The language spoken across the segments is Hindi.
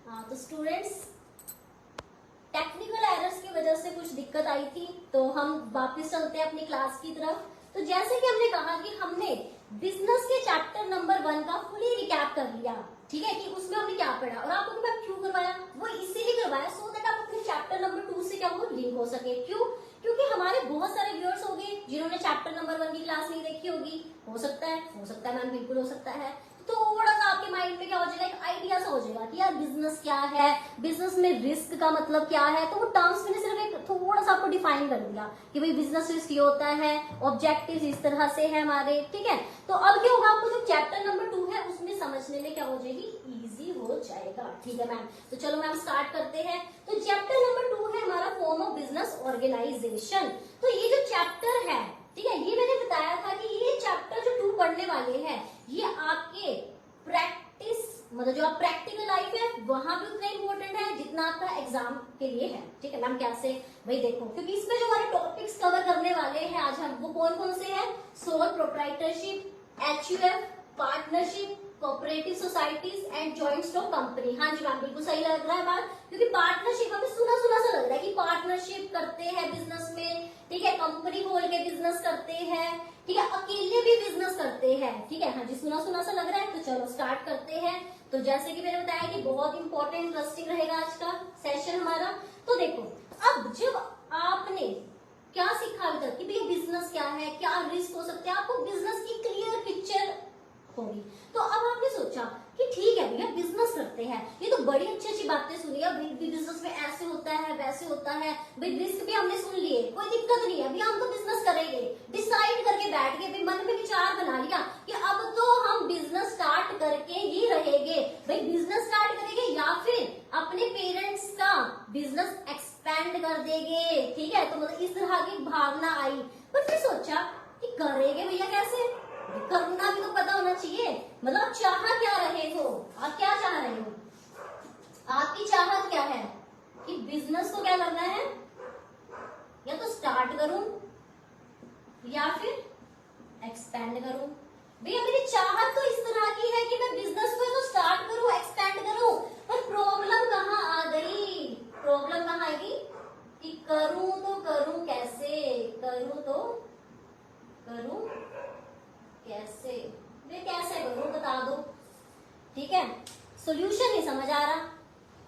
तो स्टूडेंट्स, टेक्निकल एरर्स की वजह से कुछ दिक्कत आई थी, तो हम वापस चलते हैं अपनी क्लास की तरफ। तो जैसे कि हमने कहा कि हमने बिजनेस के चैप्टर नंबर 1 का फुली रिकैप कर लिया, ठीक है, कि उसमें हमने क्या पढ़ा और आपको मैं क्यों करवाया, वो इसीलिए करवाया सो दैट आप अपने चैप्टर नंबर 2 से क्या वो लिंक हो सके। क्यों? क्योंकि हमारे बहुत सारे व्यूअर्स होंगे जिन्होंने चैप्टर नंबर 1 की क्लास नहीं देखी होगी। हो सकता है मैम, बिल्कुल हो सकता है। तो थोड़ा सा आपके माइंड में क्या हो जाएगा, एक आइडिया सा हो जाएगा कि यार बिजनेस क्या है, बिजनेस में रिस्क का मतलब क्या है। तो वो टर्म्स मैंने सिर्फ एक थोड़ा सा आपको डिफाइन कर दिया कि भाई बिजनेस रिस्क ये होता है, ऑब्जेक्टिव्स इस तरह से है हमारे, ठीक है। तो अब क्या होगा, आपको जो चैप्टर नंबर 2 है उसमें समझने में क्या हो जाएगी, इजी हो जाएगा, ठीक है मैम। तो चलो मैम स्टार्ट करते हैं। तो चैप्टर नंबर 2 है हमारा फॉर्म ऑफ बिजनेस ऑर्गेनाइजेशन। तो ये जो चैप्टर है, ठीक है, ये मैंने बताया था कि ये चैप्टर जो 2 पढ़ने वाले हैं ये आपके प्रैक्टिस, मतलब जो आप प्रैक्टिकल लाइफ है वहां भी उतना इंपॉर्टेंट है जितना आपका एग्जाम के लिए है, ठीक है मैम। कैसे भाई देखो, क्योंकि इसमें जो हमारे टॉपिक्स कवर करने वाले हैं आज हम, वो कौन कौन से हैं, sole proprietorship, HUF, partnership, cooperative societies and joint stock company. हाँ जी मैम, बिल्कुल सही लग रहा है बात, क्योंकि पार्टनरशिप हमें सुना सुना सा लग रहा है कि पार्टनरशिप करते हैं बिजनेस में, ठीक है, कंपनी खोल के बिजनेस करते हैं, ठीक है, अकेले भी बिजनेस करते हैं, ठीक है। हाँ जी, सुना सुना सा लग रहा है। तो चलो स्टार्ट करते हैं। तो जैसे कि मैंने बताया कि बहुत इंपॉर्टेंट इंटरेस्टिंग रहेगा आज का सेशन हमारा। तो देखो, अब जब आपने क्या सीखा अभी तक कि भैया बिजनेस क्या है, क्या रिस्क हो सकते हैं, आपको बिजनेस की क्लियर पिक्चर होगी। तो अब आपने सोचा कि ठीक है भैया बिजनेस करते हैं, ये तो बड़ी अच्छी अच्छी बातें सुनी है, बिजनेस में ऐसे होता है वैसे होता है, भाई रिस्क भी हमने सुन लिए, कोई दिक्कत नहीं है, अभी हम तो बिजनेस करेंगे, डिसाइड करके बैठ गए, मन में विचार बना लिया कि अब तो हम बिजनेस स्टार्ट करके ही रहेंगे। भाई बिजनेस स्टार्ट करेंगे या फिर अपने पेरेंट्स का बिजनेस एक्सपेंड कर देंगे, ठीक है। तो मतलब इस तरह की भावना आई, पर फिर सोचा कि करेंगे भैया कैसे, करना भी तो पता होना चाहिए। मतलब चाह क्या रहे हो, आप क्या चाह रहे हो, आपकी चाहत क्या है कि बिजनेस को क्या करना है, या तो स्टार्ट करूं या फिर एक्सपेंड करूं। भैया मेरी चाहत तो इस तरह की है कि मैं बिजनेस को तो स्टार्ट करूं, एक्सपेंड करूं, पर प्रॉब्लम कहाँ आ गई, प्रॉब्लम कहाँ आएगी कि करूं तो करूं कैसे, करूं तो करूं कैसे, वे कैसे करूं बता दो, ठीक है। सोल्यूशन नहीं समझ आ रहा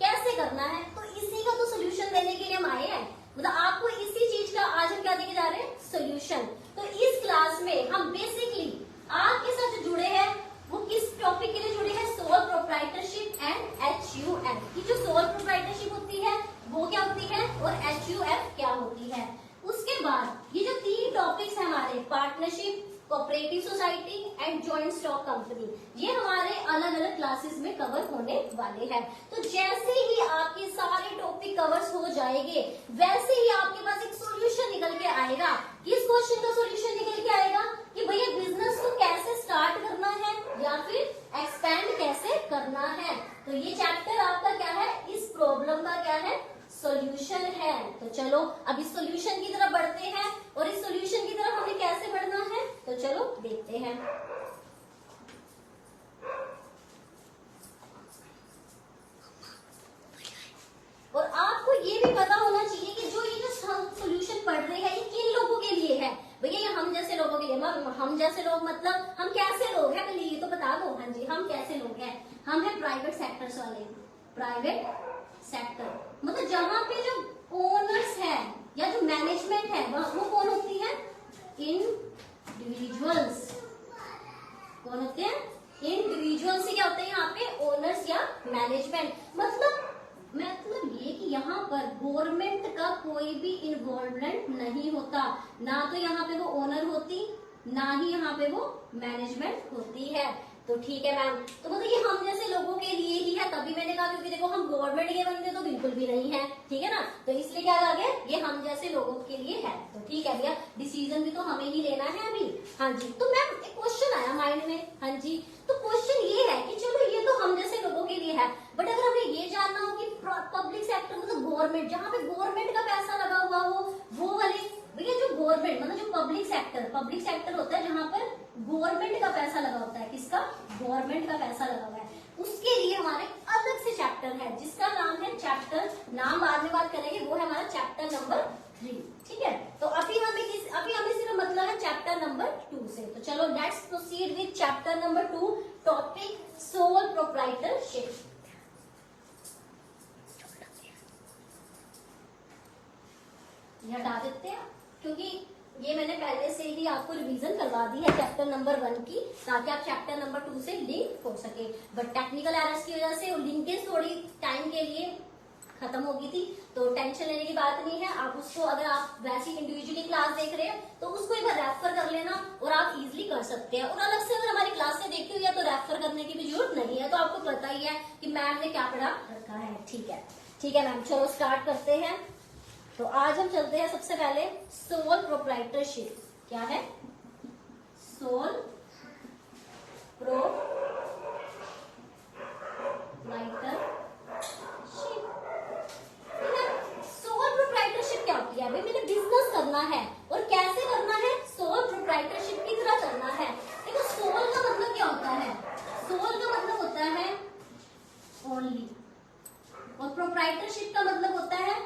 कैसे करना है, तो इसी का तो सोल्यूशन देने के लिए हम आए हैं। मतलब आपको इसी चीज का आज हम क्या देने जा रहे हैं, सोल्यूशन। तो इस क्लास में हम बेसिकली आपके साथ जो जुड़े हैं वो किस टॉपिक के लिए जुड़े हैं, सोल प्रोप्राइटरशिप एंड HUF की। जो सोल प्रोप्राइटरशिप होती है वो क्या होती है और HUF क्या होती है। उसके बाद ये जो 3 टॉपिक्स है हमारे, partnership, cooperative society and joint stock company, ये हमारे अलग अलग क्लासेस में कवर होने वाले हैं। तो जैसे ही आपके सारे टॉपिक कवर्स हो जाएंगे वैसे ही आपके पास एक सॉल्यूशन निकल के आएगा। किस क्वेश्चन का सॉल्यूशन निकल के आएगा कि भैया बिजनेस को कैसे स्टार्ट करना है या फिर एक्सपेंड कैसे करना है। तो ये चैप्टर आपका क्या है, इस प्रॉब्लम का क्या है, सॉल्यूशन है। तो चलो अब इस सॉल्यूशन की तरफ बढ़ते हैं, और इस सॉल्यूशन की तरफ हमें कैसे बढ़ना है तो चलो देखते हैं। और आपको ये भी पता होना चाहिए कि जो ये जो हम सॉल्यूशन पढ़ रहे हैं ये किन लोगों के लिए है। भैया ये हम जैसे लोगों के लिए, हम जैसे लोग मतलब हम कैसे लोग हैं पहले ये तो बता दो। हाँ जी, हम कैसे लोग हैं, हम हैं प्राइवेट सेक्टर्स वाले, प्राइवेट सेक्टर मतलब जहां पे जो ओनर्स है या जो मैनेजमेंट है वो कौन होती है, इंडिविजुअल्स। कौन होते हैं, इंडिविजुअल्स से क्या होते हैं यहाँ पे, ओनर्स या मैनेजमेंट। मतलब ये कि यहाँ पर गवर्नमेंट का कोई भी इन्वॉल्वमेंट नहीं होता, ना तो यहाँ पे वो ओनर होती ना ही यहाँ पे वो मैनेजमेंट होती है। तो ठीक है मैम, तो मतलब ये हम जैसे लोगों के लिए ही है, तभी मैंने कहा क्योंकि देखो हम गवर्नमेंट के बंदे तो बिल्कुल भी नहीं है, ठीक है ना। तो इसलिए क्या आ गया, ये हम जैसे लोगों के लिए है। तो ठीक है भैया, डिसीजन भी तो हमें ही लेना है अभी। हाँ जी, तो मैम एक क्वेश्चन आया माइंड में। हाँ जी, तो क्वेश्चन ये है कि चलो ये तो हम जैसे लोगों के लिए है, बट अगर हमें ये जानना हो कि पब्लिक सेक्टर मतलब गवर्नमेंट, जहाँ पे गवर्नमेंट का पैसा लगा हुआ हो वो वाले, भैया जो गवर्नमेंट मतलब जो पब्लिक सेक्टर होता है जहाँ पर गवर्नमेंट का पैसा लगा होता है, किसका, गवर्नमेंट का पैसा लगा हुआ है, उसके लिए हमारे अलग से चैप्टर चैप्टर है जिसका नाम है चैप्टर, नाम बाद में बात करेंगे, वो है हमारा चैप्टर नंबर 3। ठीक है, तो अभी हमें सिर्फ मतलब है चैप्टर नंबर 2 से। तो चलो let's proceed with chapter number 2, topic sole proprietorship. ये हटा देते हैं क्योंकि ये मैंने पहले से ही आपको रिवीजन करवा दी है चैप्टर नंबर 1 की, ताकि आप चैप्टर नंबर 2 से लिंक हो सके। बट टेक्निकल एरर्स की वजह से वो लिंकेज थोड़ी टाइम के लिए खत्म हो गई थी, तो टेंशन लेने की बात नहीं है। आप उसको, अगर आप वैसी इंडिविजुअली क्लास देख रहे हैं तो उसको एक बार रेफर कर लेना और आप इजीली कर सकते हैं। और अलग से अगर हमारी क्लास से देखते हुए या तो रेफर करने की भी जरूरत नहीं है, तो आपको पता ही है कि मैम ने क्या पढ़ा रखा है। ठीक है मैम, चलो स्टार्ट करते हैं। तो आज हम चलते हैं सबसे पहले सोल प्रोप्राइटरशिप। क्या है? Sole proprietorship. सोल प्रोप्राइटरशिप क्या होती है? भाई मैंने बिजनेस करना है, और कैसे करना है? सोल प्रोप्राइटरशिप की तरह करना है। देखो सोल का मतलब क्या होता है? सोल का मतलब होता है ओनली, और प्रोप्राइटरशिप का मतलब होता है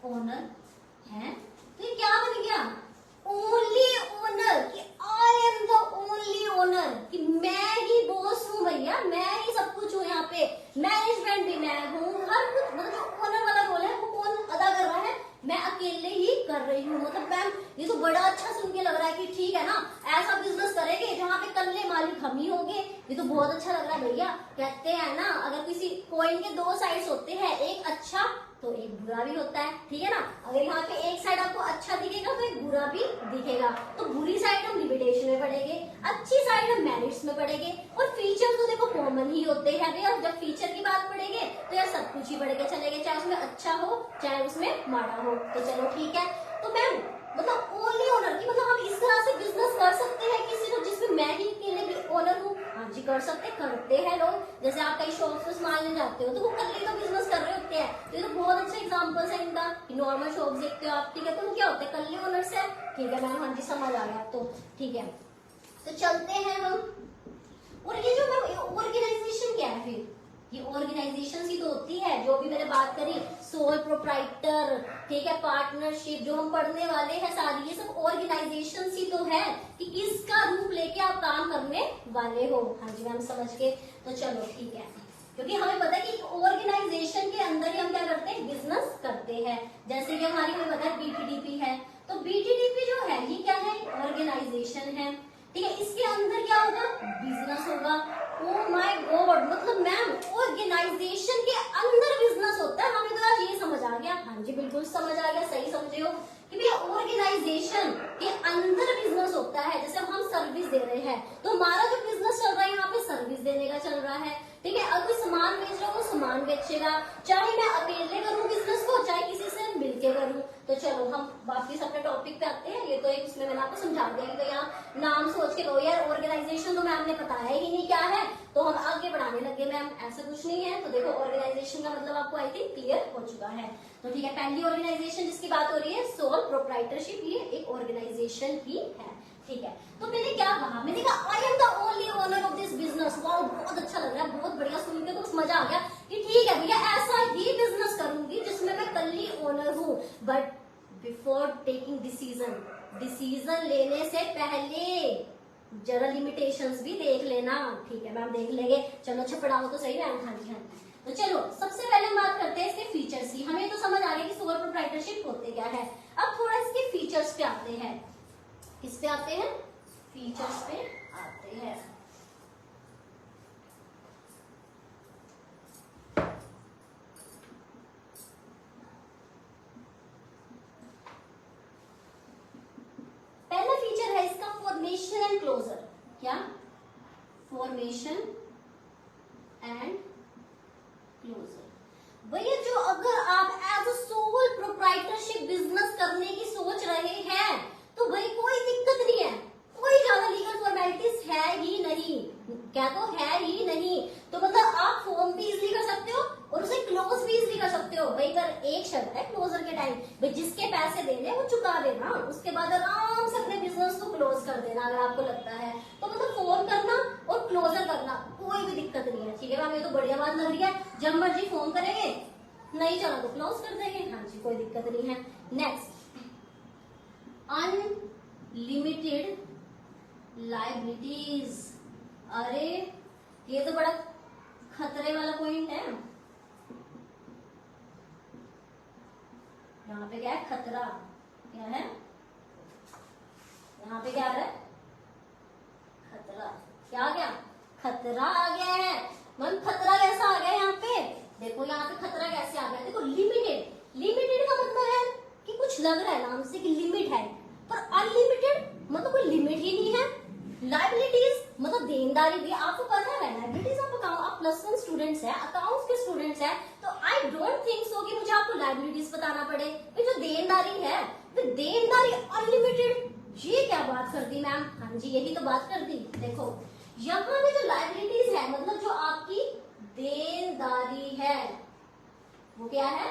ओनर है। तो ये क्या बन गया? ओनली ओनर, कि I am the only owner, कि मैं ही बॉस हूँ भैया, मैं ही सब कुछ हूँ यहाँ पे, मैनेजमेंट भी मैं हूँ, हर कुछ। मतलब जो ओनर वाला रोल है वो कौन अदा कर रहा है? मैं अकेले ही कर रही हूँ। मतलब मैम ये तो बड़ा अच्छा सुन के लग रहा है कि ठीक है ना, ऐसा बिजनेस करेंगे जहाँ पे कल्ले मालिक हम ही होंगे। ये तो बहुत अच्छा लग रहा है भैया। कहते हैं ना, अगर किसी कॉइन के 2 साइड्स होते हैं, एक अच्छा तो एक बुरा भी होता है। ठीक है ना, अगर यहाँ पे एक साइड आपको अच्छा दिखेगा तो एक बुरा भी दिखेगा। तो बुरी साइड हम लिमिटेशन में पढ़ेंगे, अच्छी साइड हम मेरिट्स में पढ़ेंगे, और फीचर तो देखो कॉमन ही होते हैं भैया। जब फीचर की बात पढ़ेंगे तो यार सब कुछ ही पढ़ के चलेंगे, चाहे उसमें अच्छा हो चाहे उसमें माड़ा हो। तो चलो ठीक है। तो मैम मतलब ओनली ओनर की मतलब हम इस तरह से बिजनेस कर सकते हैं किसी को जिसमें मैं ही अकेले भी ओनर हूँ? हाँ जी कर सकते, करते हैं लोग। जैसे आप कई शॉप से सामान ले जाते हो तो वो कल्ले तो बिजनेस कर रहे होते हैं। तो ये तो बहुत अच्छा एग्जांपल्स है इनका। नॉर्मल शॉप देखते हो आप, ठीक है, तो वो क्या होते हैं? कल्ले ओनर से। ठीक है मैम, हाँ जी समझ आ गया। तो ठीक है, तो चलते हैं हम। और ये जो मैम ऑर्गेनाइजेशन क्या है? फिर ये ऑर्गेनाइजेशन ही तो होती है जो भी मैंने बात करी, सोल प्रोप्राइटर, ठीक है, पार्टनरशिप, जो हम पढ़ने वाले हैं सारी, ये सब ऑर्गेनाइजेशन ही तो है कि किसका रूप लेके आप काम करने वाले हो। हाँ जी मैम समझ के। तो चलो ठीक है, क्योंकि हमें पता है कि ऑर्गेनाइजेशन के अंदर ही हम क्या करते हैं? बिजनेस करते हैं। जैसे कि हमारी हमें पता है बीटीडीपी है, तो बीटीडीपी जो है ये क्या है? ऑर्गेनाइजेशन है। ठीक है, इसके अंदर क्या होगा? बिजनेस होगा। ओ माय गॉड, मतलब मैम ऑर्गेनाइजेशन के अंदर बिजनेस होता है। हमें तो आज ये समझ आ गया। हाँ जी बिल्कुल समझ आ गया, सही समझे हो कि भैया ऑर्गेनाइजेशन के अंदर बिजनेस होता है। जैसे हम सर्विस दे रहे हैं तो हमारा जो बिजनेस चल रहा है यहाँ पे सर्विस देने का चल रहा है। ठीक है, अगर कोई सामान बेच रहा हो तो सामान बेचेगा, चाहे मैं अकेले करूँ बिजनेस को चाहे किसी से मिलके करूँ। तो चलो हम वापिस अपने टॉपिक पे आते हैं। ये तो एक उसमें मैंने आपको समझा दिया, तो यहाँ नाम सोच के लो यार, ऑर्गेनाइजेशन तो मैम ने बताया ही नहीं क्या है, तो हम आगे बढ़ाने लगे मैम, ऐसा कुछ नहीं है। तो देखो ऑर्गेनाइजेशन का मतलब आपको आई थिंक क्लियर हो चुका है। तो ठीक है, पहली ऑर्गेनाइजेशन जिसकी बात हो रही है सोल प्रोप्राइटरशिप, ये एक ऑर्गेनाइजेशन ही है। ठीक है, तो मैंने क्या कहा? मैंने कहा I am the only owner of this business. Wow बहुत अच्छा लग रहा है, बहुत बढ़िया, सुन के तो मजा आ गया कि ठीक है भैया ऐसा ही बिजनेस करूंगी जिसमें मैं कल्ली ओनर हूँ। बट बिफोर टेकिंग डिसीजन लेने से पहले जरा लिमिटेशंस भी देख लेना। ठीक है मैम देख लेंगे। चलो अच्छा पढ़ाओ तो सही मैम। हाँ जी हाँ। तो चलो सबसे पहले हम बात करते हैं इसके फीचर्स की। हमें तो समझ आ गया कि सोल प्रोप्राइटरशिप होते क्या है। अब थोड़ा इसके फीचर्स पे आते हैं। किस पे आते हैं? फीचर्स पे आते हैं। पहला फीचर है इसका फॉर्मेशन एंड क्लोजर। क्या? Formation and closure. भैया जो अगर आप as a sole proprietorship business करने की सोच रहे हैं तो भाई कोई दिक्कत नहीं है, कोई ज्यादा लीगल फॉर्मेलिटीज है ही नहीं। क्या तो है ही नहीं। तो मतलब आप फॉर्म भी इजीली कर सकते हो और उसे क्लोज भी इजीली कर सकते हो। भाई पर एक शर्त है क्लोजर के टाइम, भाई जिसके पैसे देने वो चुका देना, उसके बाद आराम से अपने बिजनेस को क्लोज कर देना अगर आपको लगता है। तो मतलब फॉर्म करना और क्लोजर करना कोई कोई भी दिक्कत नहीं है, ठीक है मैम, ये तो बढ़िया बात लग रही है। जब मर्जी फोन करेंगे, नहीं चला तो क्लोज कर देंगे। हाँ जी, कोई दिक्कत नहीं है। Next, unlimited liabilities. अरे ये तो बड़ा खतरे वाला पॉइंट है। यहाँ पे क्या है? खतरा। क्या है यहाँ पे? क्या है? खतरा। क्या आ गया? खतरा आ गया है। मैम खतरा कैसा आ गया यहाँ पे? देखो यहाँ पे खतरा कैसे आ गया। देखो लिमिटेड, लिमिटेड का मतलब है कि कुछ लग रहा है नाम से कि लिमिट है, पर अनलिमिटेड मतलब कोई लिमिट ही नहीं है। लाइबिलिटीज मतलब देनदारी भी। आपको पता है लाइबिलिटीज, आप प्लस वन स्टूडेंट्स है, अकाउंट्स के स्टूडेंट्स है, तो आई डोंट थिंक सो कि मुझे आपको लाइबिलिटीज बताना पड़े। जो देनदारी है, तो देनदारी अनलिमिटेड, ये क्या बात कर दी मैम? हाँ जी, यही तो बात कर दी। देखो यहाँ पे जो लाइबिलिटीज है मतलब जो आपकी देनदारी है वो क्या है?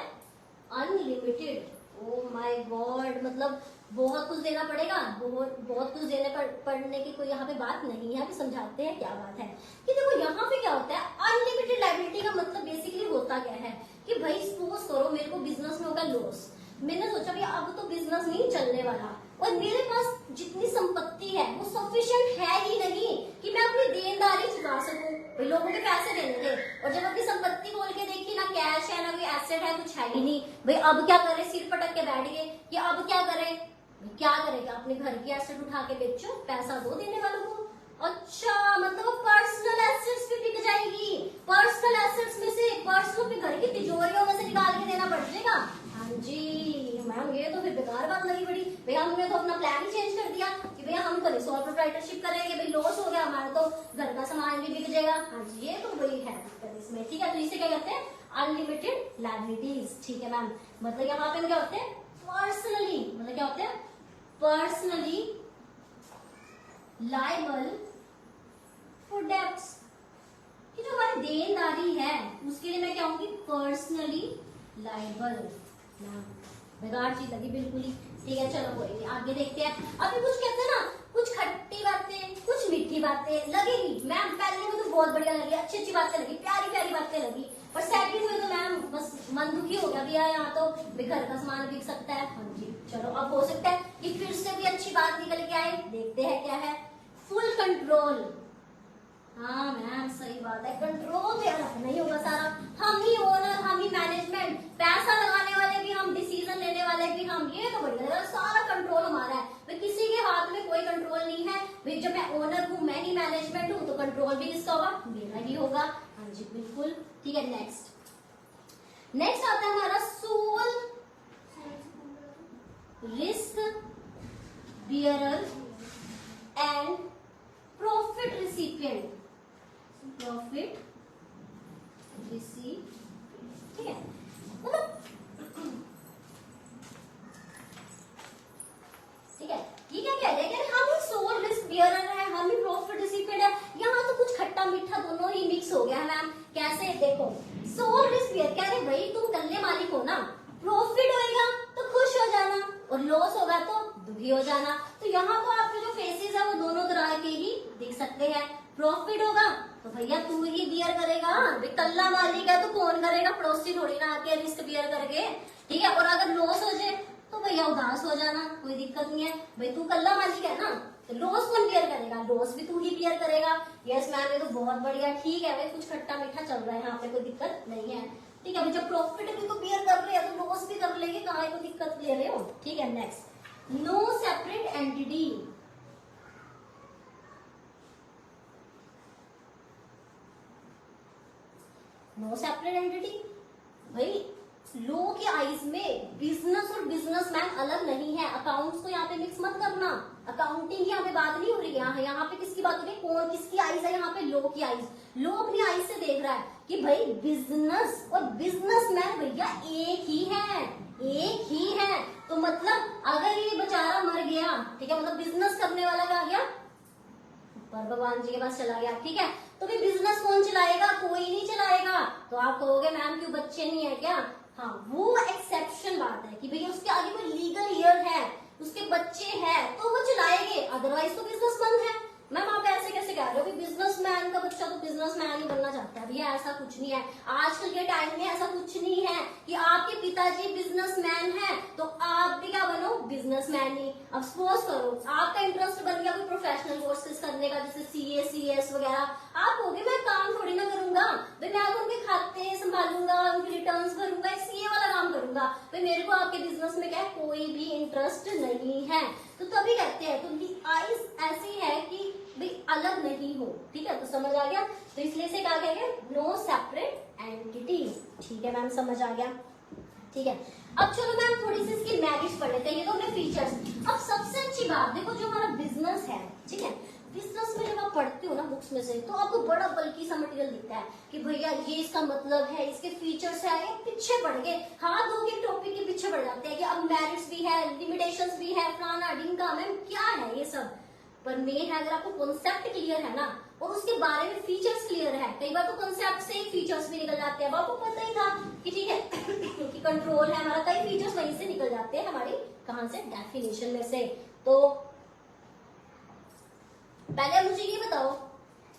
अनलिमिटेड। ओ माय गॉड, मतलब बहुत कुछ देना पड़ेगा। बहुत कुछ देने पड़ने की कोई यहाँ पे बात नहीं है। अभी समझाते हैं क्या बात है। कि देखो यहाँ पे क्या होता है, अनलिमिटेड लायबिलिटी का मतलब बेसिकली होता क्या है कि भाई सपोज करो मेरे को बिजनेस में होगा लॉस, मैंने सोचा भाई अब तो बिजनेस नहीं चलने वाला और मेरे पास जितनी संपत्ति है वो सफिशिएंट है ही नहीं कि मैं अपनी देनदारी चुका सकूं। भाई लोगों के पैसे देने थे और जब अपनी संपत्ति खोल के देखी ना कैश है ना कोई एसेट है, कुछ है ही नहीं। भाई अब क्या करे? सिर पटक के बैठ गए कि अब क्या करे? क्या करेगा? अपने घर की एसेट उठा के बेचो, पैसा दो देने वालों को। अच्छा, मतलब पर्सनल एसेट्स भी बिक जाएगी। पर्सनल एसेट्स में से पर्सनल के घर की तिजोरियों में से निकाल के देना पड़ जाएगा। हाँ जी मैम, ये तो फिर बेकार बात लगी बड़ी। भैया हमने तो अपना प्लान ही चेंज कर दिया कि भैया हम तो सोल प्रोप्राइटरशिप करेंगे, भाई लॉस हो गया हमारा तो घर का सामान भी बिक जाएगा। हाँ जी, ये तो बड़ी है दिक्कत इसमें। ठीक है, तो इसे क्या कहते हैं? Unlimited liabilities. ठीक है मैम, मतलब यहाँ पे क्या होते हैं? पर्सनली, मतलब क्या होते हैं? पर्सनली लायबल फॉर डेब्ट्स, कि जो हमारी देनदारी है उसके लिए मैं क्या होंगी? Personally liable. बेकार चीज लगी बिल्कुल ही। ठीक है, चलो कोई नहीं, आगे देखते हैं। अभी कुछ कहते हैं ना, कुछ खट्टी बातें कुछ मीठी बातें लगेगी। मैम पहले में तो बहुत बढ़िया लगी, अच्छी अच्छी बातें लगी, प्यारी प्यारी बातें लगी, पर सेकंड में तो मैम बस मन दुखी हो गया भैया, यहाँ तो घर का सामान बिक सकता है। हाँ जी, चलो अब हो सकता है कि फिर से भी अच्छी बात निकल के आए। देखते हैं क्या है। Full control. हाँ मैम सही बात है, कंट्रोल तो रखना ही होगा सारा। हम ही ओनर, हम ही मैनेजमेंट, पैसा लगाने वाले भी हम, डिसीजन लेने वाले भी हम। ये तो बढ़िया, सारा कंट्रोल हमारा है। भाई किसी के हाथ में कोई कंट्रोल नहीं है। भाई जब मैं ओनर हूँ, मैं ही मैनेजमेंट हूँ, तो कंट्रोल भी किसका होगा? मेरा ही होगा। हाँ जी बिल्कुल। ठीक है, नेक्स्ट आता है हमारा sole risk bearer and profit recipient. Profit receive, ठीक है, ठीक है, ये क्या कह रहे हैं? हम ही सोल रिस्क बियरर है, हम ही प्रॉफिट रिसिपिएंट है। यहाँ तो कुछ खट्टा मीठा दोनों ही मिक्स हो गया है मैम। कैसे? देखो सोल रिस्क बियर कह रहे भाई तुम कल्ले मालिक हो ना, प्रॉफिट होएगा तो खुश हो जाना और लॉस होगा तो दुखी हो जाना। तो यहाँ तो आपके जो फेसेस है वो दोनों तरह के ही दिख सकते हैं। प्रॉफिट होगा तो भैया तू ही बियर करेगा, कल्ला मालिक है तो कौन करेगा? पड़ोसी थोड़ी ना आके रिस्क बियर करके। ठीक है, और अगर लॉस हो जाए तो भैया उदास हो जाना, कोई दिक्कत नहीं है। भाई तू कल्ला मालिक है ना, तो लॉस कौन बियर करेगा? लॉस भी तू ही बियर करेगा। यस मैम, ये तो बहुत बढ़िया। ठीक है भाई, कुछ खट्टा मीठा चल रहा है यहाँ पे, कोई दिक्कत नहीं है। ठीक है, जब प्रॉफिट भी तो बियर कर रहे हैं तो लॉस भी कर लेंगे, कहाँ को दिक्कत ले रहे हो? ठीक है, next, no separate entity. No separate entity, भाई लो की आईज में बिजनेस और बिजनेसमैन अलग नहीं है। अकाउंट्स को यहाँ पे मिक्स मत करना, अकाउंटिंग की यहाँ पे बात नहीं हो रही है। यहाँ पे किसकी बात हो रही है? कौन किसकी आईज है? यहाँ पे लो की आईज। लो अपनी आईज से देख रहा है कि भाई बिजनेस और बिजनेसमैन भैया एक ही है, एक ही है। तो मतलब अगर ये बेचारा मर गया, ठीक है, मतलब बिजनेस करने वाला क्या गया? पर भगवान जी के पास चला गया। ठीक है, तो भी बिजनेस कौन चलाएगा? कोई नहीं चलाएगा। तो आप कहोगे मैम क्यों, बच्चे नहीं है क्या? हाँ, वो एक्सेप्शन बात है कि भैया उसके आगे कोई लीगल ईयर है, उसके बच्चे हैं तो वो चलाएंगे, अदरवाइज तो बिजनेस बंद है। मैम आप ऐसे कैसे कह रहे हो कि बिजनेसमैन का बच्चा तो बिजनेसमैन ही बनना चाहता है? भैया ऐसा कुछ नहीं है, आजकल के टाइम में ऐसा कुछ नहीं है कि आपके पिताजी बिजनेसमैन है तो आप भी क्या बनो, बिजनेसमैन ही। अब सपोज करो आपका इंटरेस्ट बन गया कोई प्रोफेशनल कोर्सेज करने का, जैसे सीए सीएस वगैरह, आप होगे मैं काम थोड़ी ना करूंगा भाई, मैं अब उनके खाते संभालूंगा, उनके रिटर्न्स भरूंगा, सीए वाला काम करूंगा भाई, मेरे को आपके बिजनेस में क्या कोई भी इंटरेस्ट नहीं है। तो तभी कहते हैं तो आइस ऐसी है कि भाई अलग नहीं हो, ठीक है, तो समझ आ गया। तो इसलिए से क्या कहेंगे, नो सेपरेट एंटिटी, ठीक है मैम समझ आ गया, ठीक है। अब चलो मैम थोड़ी सी इसकी मेरिट्स पढ़ लेते हैं, ये तो हमने फीचर्स। अब सबसे अच्छी बात देखो, जो हमारा बिजनेस है, ठीक है, बिजनेस में जब आप पढ़ते हो ना बुक्स में से, तो आपको बड़ा बल्कि सा मटेरियल दिखता है कि भैया ये इसका मतलब है, इसके फीचर्स है, ये पीछे पढ़ गए, हाथ धो के टॉपिक के पीछे पड़ जाते हैं कि अब मेरिट्स भी है, लिमिटेशंस भी है, फलाना ढिमका, मैम क्या है ये सब। पर मेन है अगर आपको कॉन्सेप्ट क्लियर है ना और उसके बारे में फीचर्स क्लियर है, कई बार तो कॉन्सेप्ट से ही फीचर्स भी निकल जाते हैं। अब आपको पता ही था कि ठीक है कि कंट्रोल है हमारा, कई फीचर्स वहीं से निकल जाते हैं हमारी, कहां से, डेफिनेशन में से। तो पहले मुझे ये बताओ,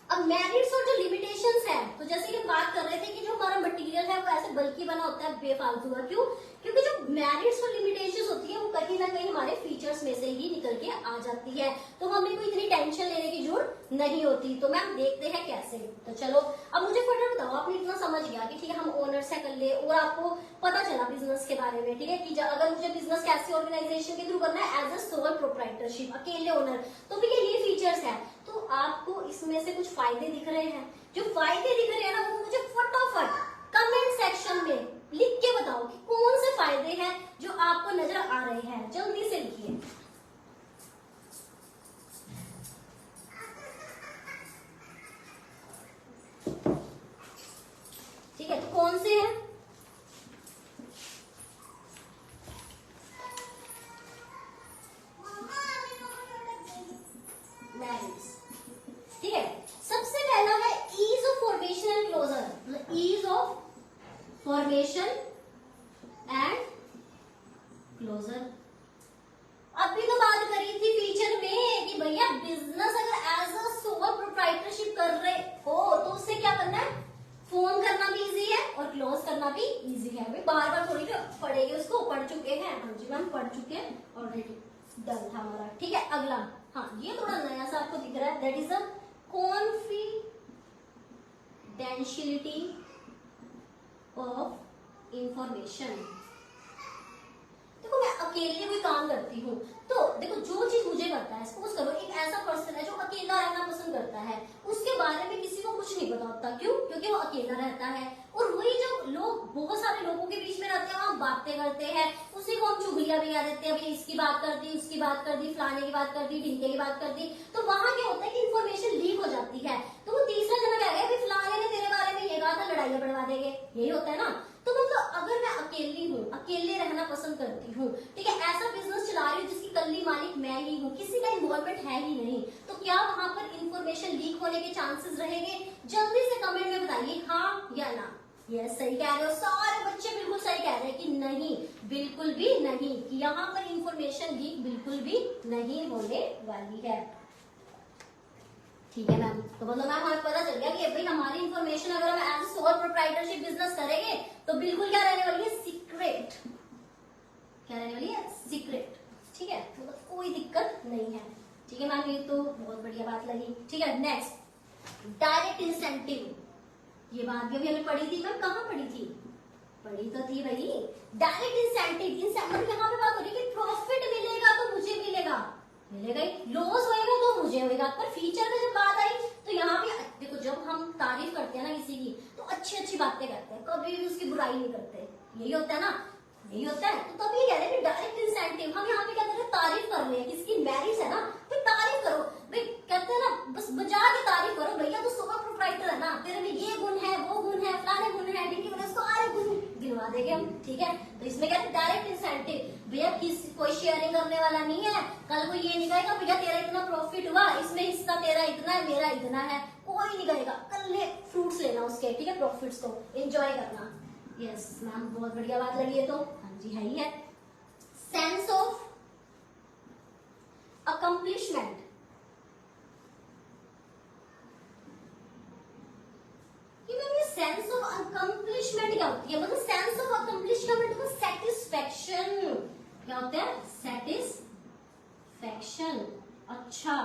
अब मेरिट्स और जो लिमिटेशंस है, तो जैसे कि हम बात कर रहे थे कि जो हमारा मटेरियल है वो ऐसे बल्कि बना होता है बेफालतू का, क्यों, क्योंकि जो मेरिट्स और लिमिटेशंस होती है वो कहीं ना कहीं हमारे फीचर्स में से ही निकल के आ जाती है, तो हमें कोई इतनी टेंशन लेने की जरूरत नहीं होती। तो मैम देखते हैं कैसे। तो चलो अब मुझे फटाफट बताओ, आपने इतना समझ गया कि ठीक है हम ओनर से कर ले और आपको पता चला बिजनेस के बारे में, ठीक है, कि अगर मुझे बिजनेस कैसी ऑर्गेनाइजेशन के थ्रू करना है, एज अ सोल प्रोप्राइटरशिप, अकेले ओनर, तो भैया ये फीचर्स है। तो आपको इसमें से कुछ फायदे दिख रहे हैं, जो फायदे दिख रहे हैं ना वो मुझे फटाफट कमेंट सेक्शन में लिख के बताओ कि कौन से फायदे हैं जो आपको नजर आ रहे हैं, जल्दी से लिखिए। ठीक है, तो कौन से हैं, ठीक है। सबसे पहला है ease of formation and closure, मतलब ease of formation and closure. अभी तो बात करी थी फीचर में कि भैया बिजनेस अगर एज अ सोल प्रोप्राइटरशिप कर रहे हो तो उससे क्या करना है, फोन करना भी इजी है और क्लोज करना भी इजी है। भाई बार बार थोड़ी पढ़ेंगे, उसको पढ़ चुके हैं, हाँ जी मैम पढ़ चुके हैं ऑलरेडी, डन था हमारा, ठीक है। अगला, हाँ ये थोड़ा नया सा आपको दिख रहा है, that is a confidentiality of information. देखो मैं अकेले कोई काम करती हूँ तो देखो जो चीज मुझे करता है, सपोज करो एक ऐसा पर्सन है जो अकेला रहना पसंद करता है, उसके बारे में किसी को कुछ नहीं पता होता, क्यों, क्योंकि वो अकेला रहता है। और वही जो लोग बहुत सारे लोगों के बीच में रहते हैं वहां बातें करते हैं, उसी को हम चुगलियां भी याद देते हैं, भाई इसकी बात कर दी, उसकी बात कर दी, फलाने की बात कर दी, ढिंके की बात कर दी, तो वहां क्या होता है कि इन्फॉर्मेशन लीक हो जाती है। तो वो तीसरा जना कह गया फलाने ने तेरे बारे में ये कहा था, लड़ाइयां बढ़वा देंगे, यही होता है ना। तो मतलब अगर मैं अकेली हूँ, अकेले रहना पसंद करती हूँ, ठीक है, ऐसा बिजनेस चला रही हूँ जिसकी कल्ली मालिक मैं ही हूँ, किसी का इन्वॉल्वमेंट है ही नहीं, तो क्या वहां पर इंफॉर्मेशन लीक होने के चांसेस रहेंगे? जल्दी से कमेंट में बताइए हाँ या ना। यस सही कह रहे हो, सारे बच्चे बिल्कुल सही कह रहे हैं कि नहीं, बिल्कुल भी नहीं, कि यहाँ पर इंफॉर्मेशन लीक बिल्कुल भी नहीं होने वाली है, ठीक है मैम। तो मतलब मैम हमें पता चल गया कि भाई हमारी इंफॉर्मेशन अगर हम as a sole proprietorship business करेंगे तो बिल्कुल क्या रहने वाली है, सीक्रेट, क्या रहने वाली है, सीक्रेट, ठीक है, मतलब कोई दिक्कत नहीं है, ठीक है मैम, ये तो बहुत बढ़िया बात लगी, ठीक है। नेक्स्ट डायरेक्ट इंसेंटिव, ये बात भी अभी हमने पढ़ी थी मैम, कहाँ पढ़ी थी, पढ़ी तो थी भाई, डायरेक्ट इंसेंटिव, मतलब यहाँ पे बात हो रही है कि प्रॉफिट मिलेगा तो मुझे मिलेगा, मिलेगा ही, लॉस होएगा तो मुझे होएगा। पर फीचर में जब बात आई तो यहाँ भी देखो, जब हम तारीफ करते हैं ना किसी की तो अच्छी अच्छी बातें करते हैं, कभी भी उसकी बुराई नहीं करते, यही होता है ना, यही होता है। तो तभी कह रहे हैं डायरेक्ट इंसेंटिव, हम यहाँ पे क्या कर रहे हैं, तारीफ कर रहे हैं, किसकी मेरिट्स है ना, तो तारीफ करो भाई, कहते हैं ना बस बजा के तारीफ करो, भैया तो सोल प्रोप्राइटर है ना, तेरे में ये गुण है, वो गुण है, फलाने गुण है, ढिंकी गुण है, सारे गुण गिनवा देंगे हम, ठीक है। तो इसमें क्या डायरेक्ट इंसेंटिव, भैया कोई शेयरिंग करने वाला नहीं है, कल को ये नहीं कहेगा भैया तेरा इतना प्रॉफिट हुआ, इसमें हिस्सा तेरा इतना है, मेरा इतना है, कोई नहीं कहेगा, कल फ्रूट्स लेना उसके, ठीक है, प्रॉफिट्स को एंजॉय करना। यस मैम बहुत बढ़िया बात लगी है, तो हाँ जी है ही है। Sense of accomplishment, satisfaction. क्या होता है? सेटिस्फैक्शन। अच्छा,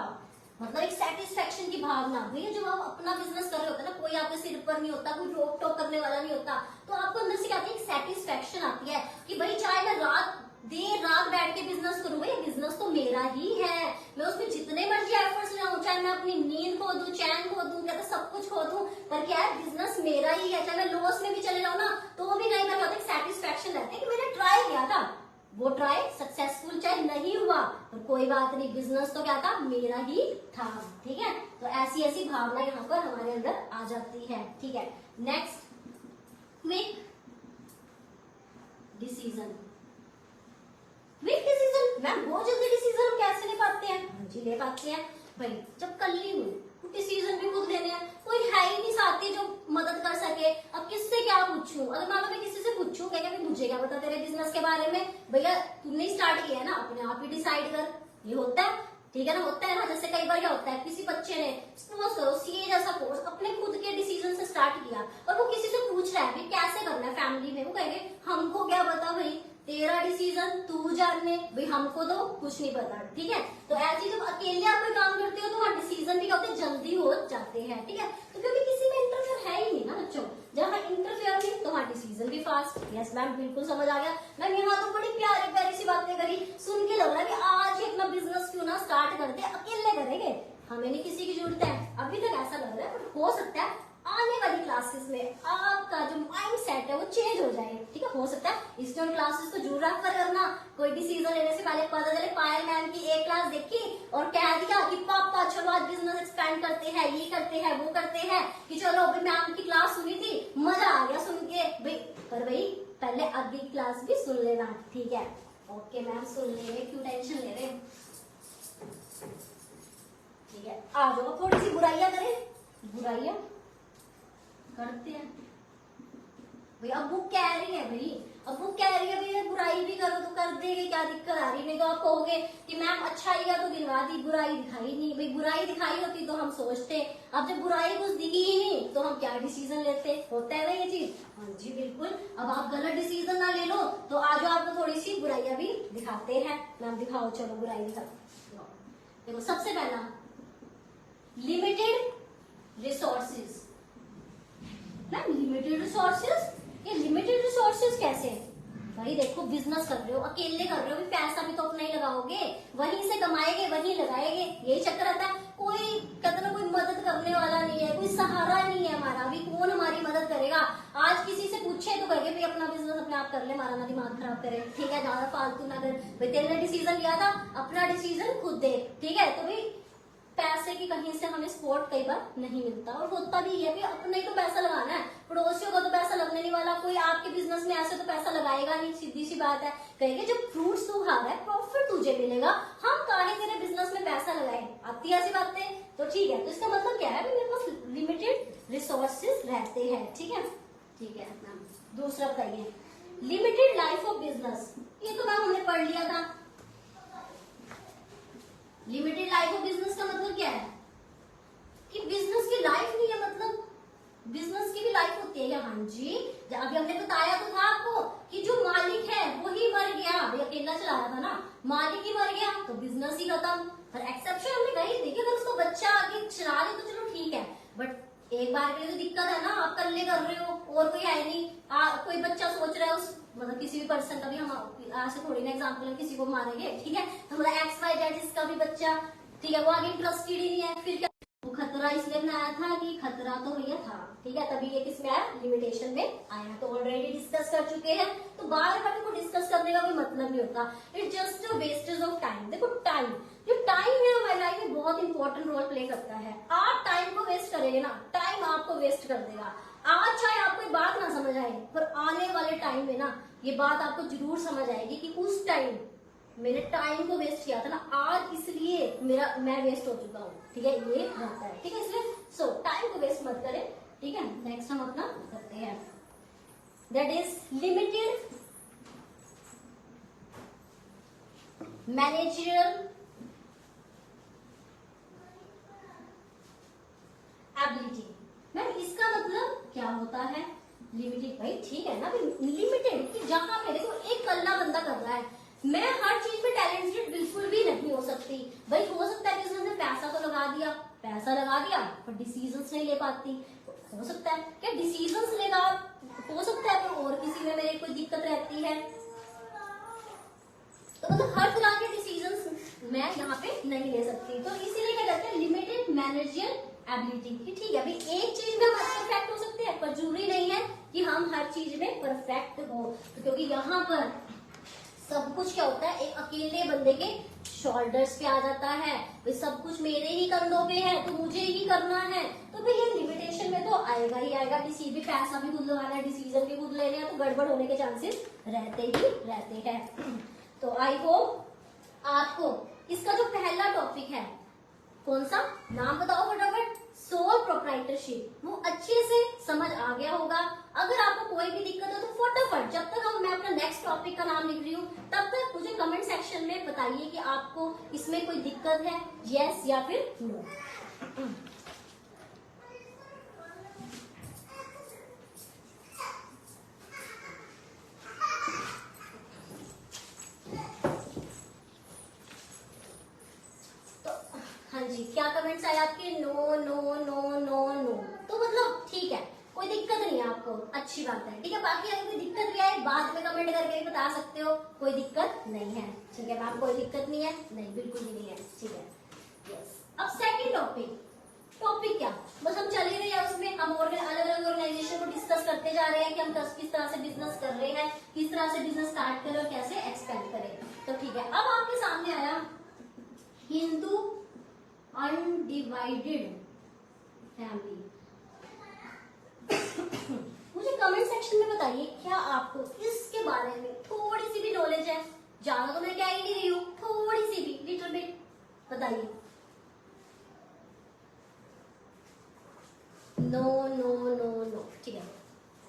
मतलब एक सेटिस्फैक्शन की भावना। भैया जब आप अपना बिजनेस कर रहे होते हैं ना, कोई आपके सिर पर नहीं होता, कोई रोक टोक करने वाला नहीं होता, तो आपको अंदर से क्या आती है? एक सेटिस्फैक्शन आती है कि भाई चाहे मैं देर रात बैठ के बिजनेस करूं, भाई बिजनेस तो मेरा ही है, मैं उसमें जितने मर्जी एफर्ट्स लगाऊं, चाहे मैं अपनी नींद खो दूं, चैन खो दूं, क्या सब कुछ खो दूं, पर क्या है? बिजनेस मेरा ही है। चाहे मैं लॉस में भी चले जाऊं ना, तो भी नहीं, मेरे को सेटिस्फैक्शन रहता है कि मैंने ट्राई किया था, वो ट्राई सक्सेसफुल चाहे नहीं हुआ, तो कोई बात नहीं, बिजनेस तो क्या था? मेरा ही था। ठीक है, तो ऐसी ऐसी भावना यहाँ पर हमारे अंदर आ जाती है। ठीक है, next, quick decision. Quick decision, ma'am बहुत जल्दी डिसीजन हम कैसे ले पाते हैं? हाँ जी, ले पाते हैं भाई, जब कल ही हुई तो डिसीजन भी खुद लेने हैं, कोई है ही नहीं साथी जो मदद कर सके। अब किससे क्या पूछूं? अगर मान लो मैं किसी से पूछूं, कहेगा कि मुझे क्या पता तेरे बिजनेस के बारे में। भैया तुमने स्टार्ट किया है ना, अपने आप ही डिसाइड कर। ये होता है, ठीक है ना, होता है ना। जैसे कई बार क्या होता है, किसी बच्चे ने सपोज करो सीए जैसा कोर्स अपने खुद के डिसीजन से स्टार्ट किया, और वो किसी से पूछ रहा है कि कैसे करना है फैमिली में, वो कहेंगे हमको क्या पता भाई, तेरा डिसीजन तू जाने, भाई हमको तो कुछ नहीं पता। ठीक है, तो ऐसे जब अकेले आप कोई काम करते हो तो वहाँ डिसीजन भी क्या होते हैं? जल्दी हो जाते हैं। ठीक है, तो क्योंकि किसी में इंटरफेयर है ही नहीं ना बच्चों, जहाँ इंटरफेयर नहीं तो वहाँ डिसीजन भी फास्ट। यस मैम, बिल्कुल समझ आ गया मैम। यहाँ तो बड़ी प्यारी प्यारी सी बातें करी, सुन के लग रहा है कि आज ही अपना बिजनेस क्यों ना स्टार्ट करते, अकेले करेंगे, हमें नहीं किसी की जरूरत है। अभी तक ऐसा लग रहा है, बट हो सकता है आने वाली क्लासेस में आपका जो माइंड सेट है वो चेंज हो जाए। ठीक है, हो सकता है स्टूडेंट क्लासेस तो जरूर रेफर करना। कोई डिसीजन लेने से पहले पता चले पायल मैम की एक क्लास देखी और कह दिया कि पापा चलो आज बिजनेस एक्सपेंड करते हैं, ये करते हैं, वो करते हैं, कि चलो अभी मैम की क्लास सुनी थी, मजा आ गया सुन के। भाई पर भाई पहले आगे की क्लास भी सुन लेना। ठीक है, ओके मैम, सुन ले रहे, क्यों टेंशन ले रहे? ठीक है, आ जाओ, थोड़ी सी बुराइयां करें, बुराइयां करते हैं भाई। अब बुक कह रही है भाई, अब बुक कह रही है भाई बुराई भी करो तो कर देंगे, क्या दिक्कत आ रही है? नहीं तो आप कहोगे कि मैम अच्छा ही है तो गिनवा दी, बुराई दिखाई नहीं। भाई बुराई दिखाई होती तो हम सोचते, अब जब बुराई कुछ दिखी ही नहीं तो हम क्या डिसीजन लेते? होता है ना ये चीज। हाँ जी बिल्कुल, अब आप गलत डिसीजन ना ले लो तो आज आपको थोड़ी सी बुराइयां भी दिखाते हैं। मैम दिखाओ, चलो बुराई दिखाओ। देखो सबसे पहला, limited resources. Ma'am limited resources, ये लिमिटेड रिसोर्सेज कैसे? भाई देखो बिजनेस कर रहे हो, अकेले कर रहे हो, भी पैसा भी तो अपना ही लगाओगे, वहीं से कमाएंगे वहीं लगाएंगे, यही चक्कर आता है। कोई कहते ना, कोई मदद करने वाला नहीं है, कोई सहारा नहीं है हमारा, अभी कौन हमारी मदद करेगा? आज किसी से पूछे तो कहेंगे भाई अपना बिजनेस अपने आप कर ले, हमारा ना दिमाग खराब करे। ठीक है, ज्यादा फालतू ना कर भाई, तेरे डिसीजन लिया था, अपना डिसीजन खुद दे। ठीक है, तो भाई पैसे की कहीं से हमें सपोर्ट कई बार नहीं मिलता, और होता भी है कि अपने ही तो पैसा लगाना है, पड़ोसियों का तो पैसा लगने नहीं वाला, कोई आपके बिजनेस में ऐसे तो पैसा लगाएगा नहीं, सीधी सी बात है। कहेंगे जब फ्रूट्स तू खा रहा है प्रॉफिट तुझे मिलेगा, हम काहे तेरे बिजनेस में पैसा लगाए? आती है ऐसी बातें। तो ठीक है, तो इसका मतलब क्या है? मेरे पास लिमिटेड रिसोर्सेज रहते हैं। ठीक है, ठीक है मैम। दूसरा बताइए, लिमिटेड लाइफ ऑफ बिजनेस। ये तो मैम हमने पढ़ लिया था। लिमिटेड लाइफ ऑफ बिजनेस का मतलब क्या है? कि बिजनेस की लाइफ नहीं है, मतलब बिजनेस की भी लाइफ होती है। हाँ जी, अभी हमने बताया तो था आपको कि जो मालिक है वही मर गया, अभी अकेला चला रहा था ना, मालिक ही मर गया तो बिजनेस ही खत्म। पर एक्सेप्शन हमने कही थी कि अगर उसको बच्चा आगे चला ले तो चलो ठीक है, बट एक बार के लिए तो दिक्कत है ना, आप अकेले कर रहे हो और कोई है नहीं, कोई बच्चा सोच रहा है उस मतलब किसी भी पर्सन का भी, हम ऐसे थोड़ी ना एग्जाम्पल किसी को मारेंगे। ठीक है, तो मतलब एक्स वाई जेड इसका भी बच्चा, ठीक है, वो आगे इंटरेस्टेड ही नहीं है, फिर क्या? वो खतरा इसलिए बनाया था कि खतरा तो भैया था। ठीक है, तभी ये किसमें आया? लिमिटेशन में आया। तो ऑलरेडी डिस्कस कर चुके हैं, तो बार बार को डिस्कस करने का कोई मतलब नहीं होता, it's just a wastage of time. देखो टाइम, जो टाइम है हमारी लाइफ में बहुत इंपॉर्टेंट रोल प्ले करता है। आप टाइम को वेस्ट करेंगे ना, टाइम आपको वेस्ट कर देगा। आज चाहे आपको ये बात ना समझ आए, पर आने वाले टाइम में ना ये बात आपको जरूर समझ आएगी कि उस टाइम मैंने टाइम को वेस्ट किया था ना, आज इसलिए मैं वेस्ट हो चुका हूँ। ठीक है, ये रहता है। ठीक है, इसलिए टाइम को वेस्ट मत करें। ठीक है, नेक्स्ट हम अपना करते हैं, that is limited managerial ability. Ma'am इसका मतलब क्या होता है? लिमिटेड, भाई ठीक है ना, लिमिटेड कि जहां मेरे को एक कल्ला बंदा मैं हर चीज में टैलेंटेड बिल्कुल भी नहीं हो सकती। भाई हो सकता है बिजनेस में पैसा तो लगा दिया पर डिसीजंस नहीं ले पाती। हो सकता है क्या डिसीजंस लेना हो सकता है, पर और किसी में मेरी कोई दिक्कत रहती है। तो मतलब हर तरह के डिसीजंस मैं यहाँ पे नहीं ले सकती। तो इसीलिए क्या कहते हैं लिमिटेड मैनेजरियल एबिलिटी। ठीक है भाई, एक चीज में हम परफेक्ट हो सकते हैं पर जरूरी नहीं है कि हम हर चीज में परफेक्ट हो। तो क्योंकि यहाँ पर सब कुछ क्या होता है एक अकेले बंदे के शोल्डर्स पे आ जाता है। भाई सब कुछ मेरे ही कंधों पे है तो मुझे ही करना है। तो भाई ये लिमिटेशन में तो आएगा ही आएगा। किसी भी पैसा भी खुद लगाना है, डिसीजन भी खुद लेने हैं, तो गड़बड़ होने के चांसेस रहते ही रहते हैं। तो आई होप आपको इसका जो पहला टॉपिक है कौन सा नाम बताओ फटाफट, सोल प्रोप्राइटरशिप, वो अच्छे से समझ आ गया होगा। अगर आपको कोई भी दिक्कत हो तो फटाफट जब तक मैं अपना नेक्स्ट टॉपिक का नाम लिख रही हूँ तब तक मुझे कमेंट सेक्शन में बताइए कि आपको इसमें कोई दिक्कत है, यस या फिर नो। हाँ जी, क्या कमेंट्स आए आपके? No no no no no. तो मतलब ठीक है, कोई दिक्कत नहीं है आपको, अच्छी बात है। ठीक है, बाकी अगर कोई दिक्कत भी आए बाद में कमेंट करके बता सकते हो, कोई दिक्कत नहीं है। ठीक है मैम, कोई दिक्कत नहीं है, नहीं बिल्कुल भी नहीं है। ठीक है यस। अब सेकंड टॉपिक क्या, बस हम चल ही रहे हैं उसमें, हम अलग अलग ऑर्गेनाइजेशन को डिस्कस करते जा रहे हैं कि हम किस तरह से बिजनेस कर रहे हैं, किस तरह से बिजनेस स्टार्ट करें और कैसे एक्सपेंड करें। तो ठीक है, अब आपके सामने आया हिंदू अनडिवाइडेड फैमिली। मुझे कमेंट सेक्शन में बताइए क्या आपको इसके बारे में थोड़ी सी भी नॉलेज है? ज्यादा तो मैं क्या ही नहीं रही हूँ, थोड़ी सी भी, लिटिल बिट बताइए। No no no no. ठीक है,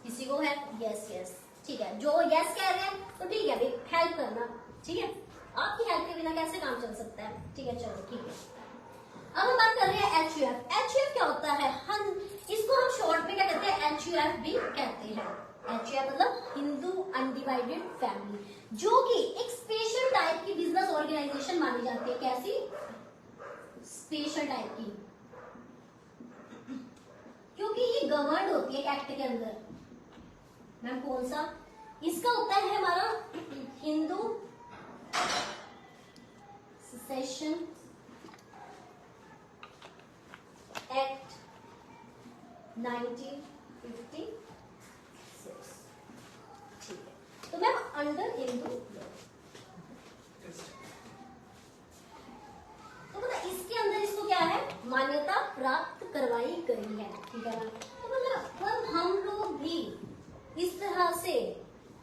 किसी को है? Yes yes. ठीक है, जो यस कह रहे हैं तो ठीक है भाई, हेल्प करना। ठीक है, आपकी हेल्प के बिना कैसे काम चल सकता है। ठीक है चलो ठीक है। अब हम बात कर रहे हैं HUF। HUF क्या होता है? हम इसको हम शॉर्ट में क्या कहते हैं, HUF भी कहते हैं। HUF मतलब हिंदू अनडिवाइडेड फैमिली, जो कि एक स्पेशल टाइप की बिजनेस ऑर्गेनाइजेशन मानी जाती है। कैसी? स्पेशल टाइप की, क्योंकि ये गवर्न होती है एक्ट के अंदर। मैम कौन सा? इसका होता है हमारा हिंदू सेशन एक्ट 1956। ठीक है, तो मैम अंडर हिंदू तो मतलब इसके अंदर इसको क्या है, मान्यता प्राप्त करवाई गई है। ठीक है मैम, तो मतलब हम लोग भी इस तरह से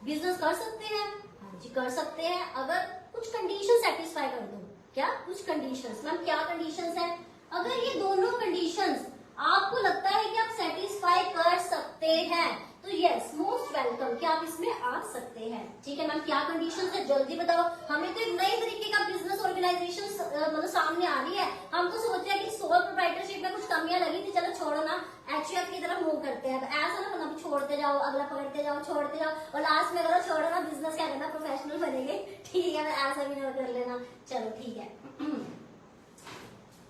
बिजनेस कर सकते हैं। हाँ जी कर सकते हैं, अगर कुछ कंडीशन सेटिस्फाई कर दो। क्या कुछ कंडीशंस? मैम क्या कंडीशंस है? अगर ये दोनों कंडीशंस आपको लगता है कि आप सेटिस्फाई कर सकते हैं तो यस मोस्ट वेलकम कि आप इसमें आ सकते हैं। ठीक है मैम, क्या कंडीशंस है जल्दी बताओ। हमें तो एक नई तरीके का बिजनेस ऑर्गेनाइजेशन मतलब सामने आ रही है। हम तो सोच रहे हैं कि सोल प्रोप्राइटरशिप में कुछ कमियां लगी थी, चलो छोड़ो ना, HUF की तरफ मूव करते हैं। ऐसा ना मतलब छोड़ते जाओ, अगला पकड़ते जाओ, छोड़ते जाओ और लास्ट में अगर छोड़ो ना बिजनेस क्या करना, प्रोफेशनल बनेंगे। ठीक है, ऐसा भी ना कर लेना। चलो ठीक है,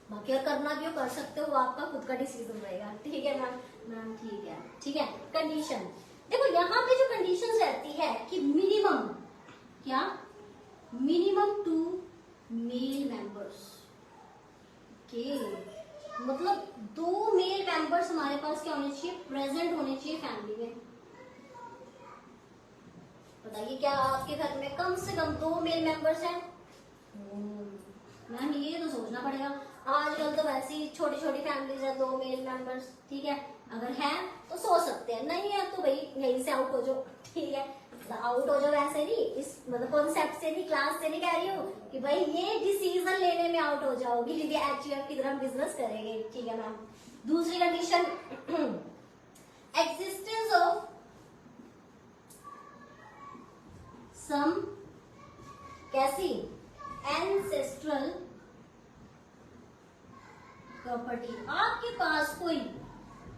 बाकी और करना भी हो कर सकते हो, वो आपका खुद का डिसीजन रहेगा। ठीक है मैम, मैम ठीक है। ठीक है, कंडीशन देखो यहाँ पे जो कंडीशन रहती है कि मिनिमम क्या, मिनिमम 2 मेल मेंबर्स के, मतलब 2 मेल मेंबर्स हमारे पास क्या होने चाहिए, प्रेजेंट होने चाहिए फैमिली में। बताइए क्या आपके घर में कम से कम 2 मेल मेंबर्स हैं? मैम ये तो सोचना पड़ेगा, आजकल तो वैसे ही छोटी छोटी फैमिलीज है, 2 मेल मेंबर्स। ठीक है, अगर है तो सोच सकते हैं, नहीं है तो भाई यहीं से आउट हो जाओ। ठीक है, आउट हो जाओ वैसे नहीं, इस मतलब कॉन्सेप्ट से नहीं, क्लास से नहीं कह रही हूँ कि भाई ये डिसीजन लेने में आउट हो जाओगी क्योंकि HUF की तरह बिजनेस करेंगे। ठीक है मैम, दूसरी कंडीशन एग्जिस्टेंस ऑफ सम कैसी एंसेस्ट्रल प्रॉपर्टी, आपके पास कोई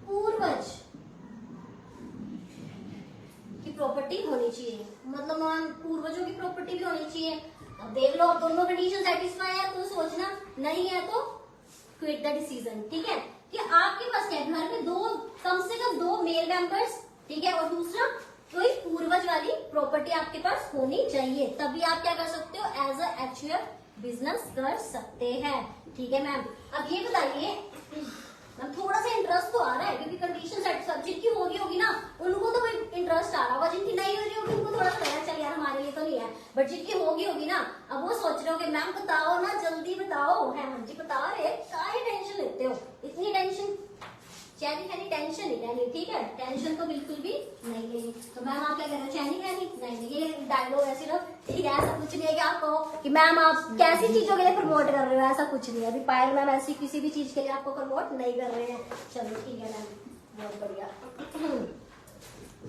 पूर्वज की प्रॉपर्टी होनी चाहिए, मतलब पूर्वजों की प्रॉपर्टी भी होनी चाहिए। अब देख लो, अब दोनों कंडीशन सेटिस्फाई है तो सोचना, नहीं है तो क्विट द डिसीजन। ठीक है, कि आपके पास क्या है, घर में कम से कम 2 मेल मेंबर्स, ठीक है, और दूसरा कोई पूर्वज वाली प्रॉपर्टी आपके पास होनी चाहिए, तभी आप क्या कर सकते हो, एज अ एक्चुअल बिजनेस कर सकते हैं। ठीक है मैम, अब ये बताइए मैम, थोड़ा सा इंटरेस्ट तो आ रहा है क्योंकि कंडीशन सेट जिनकी होगी ना उनको तो कोई इंटरेस्ट आ रहा होगा, जिनकी नहीं हो रही होगी उनको थोड़ा सा लगेगा चल यार हमारे लिए तो नहीं है, बट जिनकी होगी ना, अब वो सोच रहे हो कि मैम बताओ ना, जल्दी बताओ। है हाँ जी बता रहे, सारी टेंशन लेते हो, इतनी टेंशन चैनी खैनी टेंशन ही रहनी। ठीक है, टेंशन तो बिल्कुल भी नहीं लेनी। तो मैम आप क्या कह रहे हो, चैनी खैनी नहीं, ये डायलॉग ऐसे रहो। ठीक है, ऐसा कुछ नहीं है कि आप कहो कि मैम आप कैसी चीजों के लिए प्रमोट कर रहे हो, ऐसा कुछ नहीं है। अभी पायल मैम ऐसी किसी भी चीज के लिए आपको प्रमोट नहीं कर रहे हैं। चलो ठीक है मैम, बहुत बढ़िया।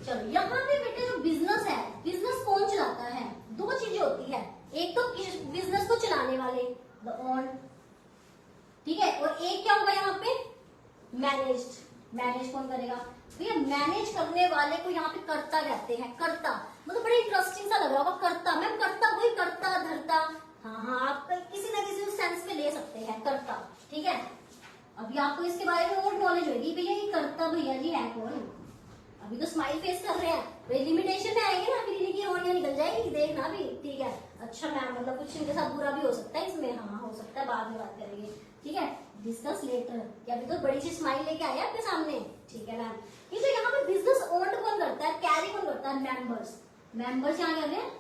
चलो यहाँ पे बेटे जो बिजनेस है, बिजनेस कौन चलाता है, 2 चीजें होती है, एक तो बिजनेस को चलाने वाले द ओन, ठीक है, और एक क्या होगा यहाँ पे मैनेज कौन करेगा भैया, मैनेज करने वाले को यहाँ पे कर्ता कहते हैं। कर्ता मतलब बड़ा इंटरेस्टिंग सा लग रहा होगा, कर्ता मैम, कर्ता वही कर्ता धरता, हाँ आप किसी न किसी सेंस में ले सकते हैं कर्ता। ठीक है, अभी आपको इसके बारे में और नॉलेज होगी, भैया ये कर्ता भैया जी है कौन। अभी तो स्माइल फेस कर रहे हैं, वे लिमिटेशन में आएंगे ना, फिर इनकी रोटियां निकल जाएगी, देखना भी। ठीक है, अच्छा मैम, मतलब कुछ इनके साथ बुरा भी हो सकता है इसमें, हाँ हो सकता है, बाद में बात करेंगे। ठीक है, डिस्कस लेटर। क्या अभी तो बड़ी सी स्माइल लेके आया आपके सामने। ठीक है मैम, ये जो यहाँ पे बिजनेस ओन्ड कौन करता है, कैरी कौन करता है, मेंबर्स यहाँ कर रहे हैं,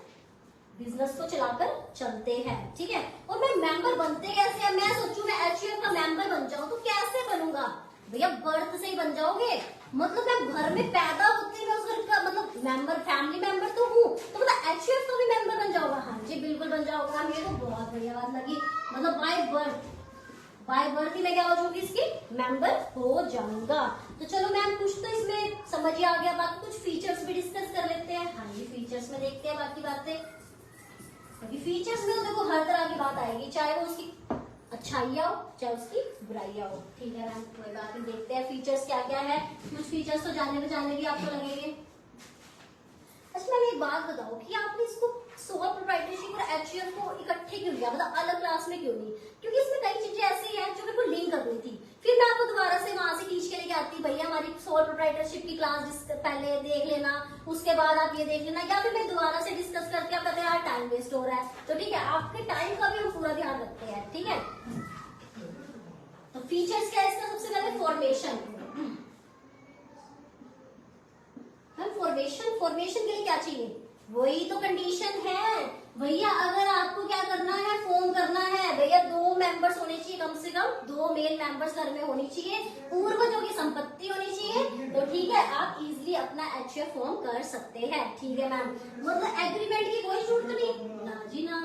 बिजनेस को चलाकर चलते हैं। ठीक है, और मैं मेंबर बनते कैसे हैं, मैं सोचूं मैं एचयूएफ का मेंबर बन जाऊं तो कैसे बनूंगा भैया, बर्थ से ही बन जाओगे, मतलब मैं घर में पैदा होते मैं उस घर का मतलब मेंबर, फैमिली मेंबर तो हूँ, तो मतलब एचयूएफ का भी मेंबर बन जाओगा। हाँ जी बिल्कुल बन जाओगा, ये तो बहुत बढ़िया बात लगी, मतलब बाय बर्थ ही मैं क्या हो जाऊंगी, इसकी मेंबर हो जाऊंगा। तो चलो मैम कुछ तो इसमें समझ ही आ गया, बाकी कुछ फीचर्स भी डिस्कस कर लेते हैं। हाँ जी, फीचर्स में देखते हैं बाकी बातें। अभी फीचर्स में तो देखो हर तरह की बात आएगी, चाहे वो उसकी अच्छाइयाँ हो चाहे उसकी बुराइयाँ हो। ठीक है मैम, कोई बात नहीं, देखते हैं फीचर्स क्या क्या है। कुछ फीचर्स तो जानने भी आपको लगेंगे। अच्छा मैम एक बात बताओ कि आपने इसको सोल प्रोप्राइटरशिप और एचयूएफ को इकट्ठे क्यों लिया, मतलब अलग क्लास में क्यों नहीं, क्योंकि इसमें कई चीजें ऐसी हैं जो मेरे को लिंक करनी थी, फिर मैं आपको दोबारा से वहां से खींच के लेके आती, भैया हमारी सोल प्रोप्राइटरशिप की क्लास पहले देख लेना, उसके बाद आप ये देख लेना, या फिर मैं दोबारा से डिस्कस करके आप कहते हैं यार टाइम वेस्ट हो रहा है। तो ठीक है, आपके टाइम का भी हम पूरा ध्यान रखते हैं। ठीक है, तो फीचर्स क्या है इसका, सबसे पहले फॉर्मेशन के लिए क्या चाहिए, वही तो कंडीशन है भैया। अगर आपको क्या करना है, फॉर्म करना है भैया, 2 मेंबर्स होने चाहिए, कम से कम 2 मेल मेंबर्स घर में होनी चाहिए, पूर्वजों की संपत्ति होनी चाहिए, तो ठीक है आप इजीली अपना एचयूएफ फॉर्म कर सकते हैं। ठीक है मैम, मतलब एग्रीमेंट की कोई जरूरत नहीं ना जी ना,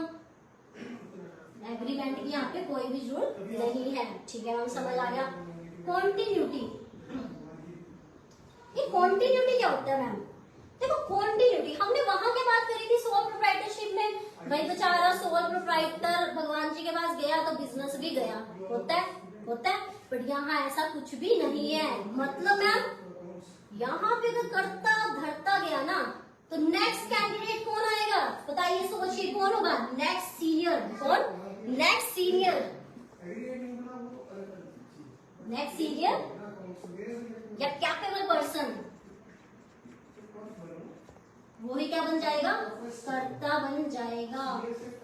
एग्रीमेंट की यहाँ पे कोई भी जरूरत नहीं है। ठीक है मैम, समझ आ गया। कॉन्टिन्यूटी, ये कॉन्टिन्यूटी क्या होता है मैम, देखो कॉन्टिन्यूटी हमने वहां क्या बात करी थी सोल प्रोप्राइटरशिप में, भाई बेचारा सोल प्रोप्राइटर भगवान जी के पास गया तो बिजनेस भी गया, होता है, बट यहाँ ऐसा कुछ भी नहीं है। मतलब मैम यहाँ पे अगर कर्ता धरता गया ना, तो नेक्स्ट कैंडिडेट कौन आएगा बताइए, सोचिए कौन होगा, नेक्स्ट सीनियर, कौन, नेक्स्ट सीनियर या कैपेबल पर्सन, वो ही क्या बन जाएगा, कर्ता बन जाएगा।